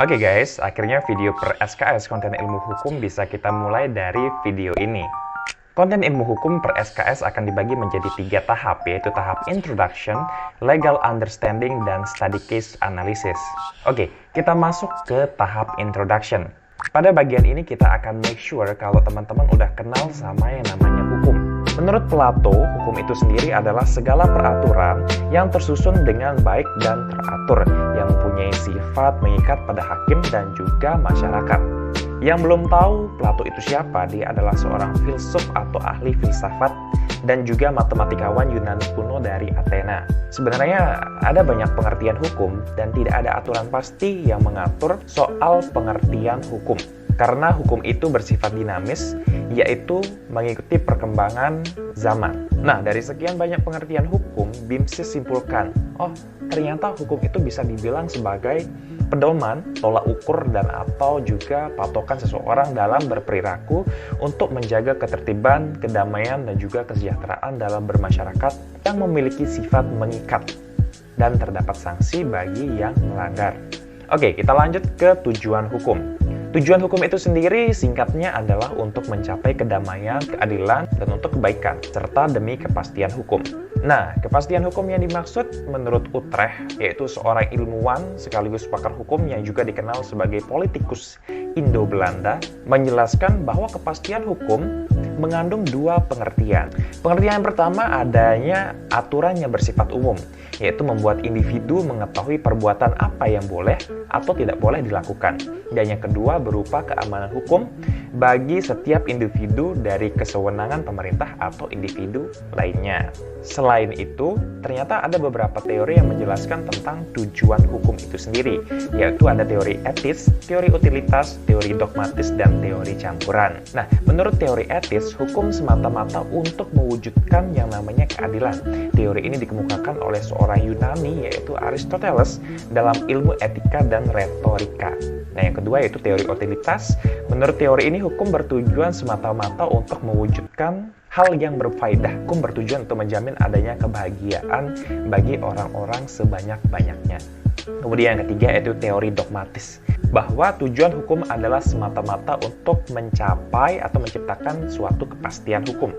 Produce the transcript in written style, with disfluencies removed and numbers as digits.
Oke guys, akhirnya video per SKS konten ilmu hukum bisa kita mulai dari video ini. Konten ilmu hukum per SKS akan dibagi menjadi 3 tahap, yaitu tahap Introduction, Legal Understanding, dan Study Case Analysis. Oke, kita masuk ke tahap Introduction. Pada bagian ini kita akan make sure kalau teman-teman udah kenal sama yang namanya hukum. Menurut Plato, hukum itu sendiri adalah segala peraturan yang tersusun dengan baik dan teratur, yang mempunyai sifat mengikat pada hakim dan juga masyarakat. Yang belum tahu Plato itu siapa, dia adalah seorang filsuf atau ahli filsafat dan juga matematikawan Yunani kuno dari Athena. Sebenarnya ada banyak pengertian hukum dan tidak ada aturan pasti yang mengatur soal pengertian hukum. Karena hukum itu bersifat dinamis, yaitu mengikuti perkembangan zaman. Nah, dari sekian banyak pengertian hukum, BIMSIS simpulkan, ternyata hukum itu bisa dibilang sebagai pedoman, tolak ukur, dan atau juga patokan seseorang dalam berperilaku untuk menjaga ketertiban, kedamaian, dan juga kesejahteraan dalam bermasyarakat yang memiliki sifat mengikat dan terdapat sanksi bagi yang melanggar. Oke, kita lanjut ke tujuan hukum. Tujuan hukum itu sendiri singkatnya adalah untuk mencapai kedamaian, keadilan, dan untuk kebaikan, serta demi kepastian hukum. Nah, kepastian hukum yang dimaksud menurut Utrecht, yaitu seorang ilmuwan sekaligus pakar hukum yang juga dikenal sebagai politikus Indo-Belanda, menjelaskan bahwa kepastian hukum mengandung 2 pengertian. Pengertian yang pertama adanya aturan yang bersifat umum, yaitu membuat individu mengetahui perbuatan apa yang boleh atau tidak boleh dilakukan. Dan yang kedua berupa keamanan hukum bagi setiap individu dari kesewenangan pemerintah atau individu lainnya. Selain itu, ternyata ada beberapa teori yang menjelaskan tentang tujuan hukum itu sendiri, yaitu ada teori etis, teori utilitas, teori dogmatis, dan teori campuran. Nah, menurut teori etis, hukum semata-mata untuk mewujudkan yang namanya keadilan. Teori ini dikemukakan oleh seorang Yunani, yaitu Aristoteles, dalam ilmu etika dan retorika. Nah, yang kedua yaitu teori utilitas. Menurut teori ini, hukum bertujuan semata-mata untuk mewujudkan hal yang berfaedah. Hukum bertujuan untuk menjamin adanya kebahagiaan bagi orang-orang sebanyak-banyaknya. Kemudian yang ketiga yaitu teori dogmatis, bahwa tujuan hukum adalah semata-mata untuk mencapai atau menciptakan suatu kepastian hukum.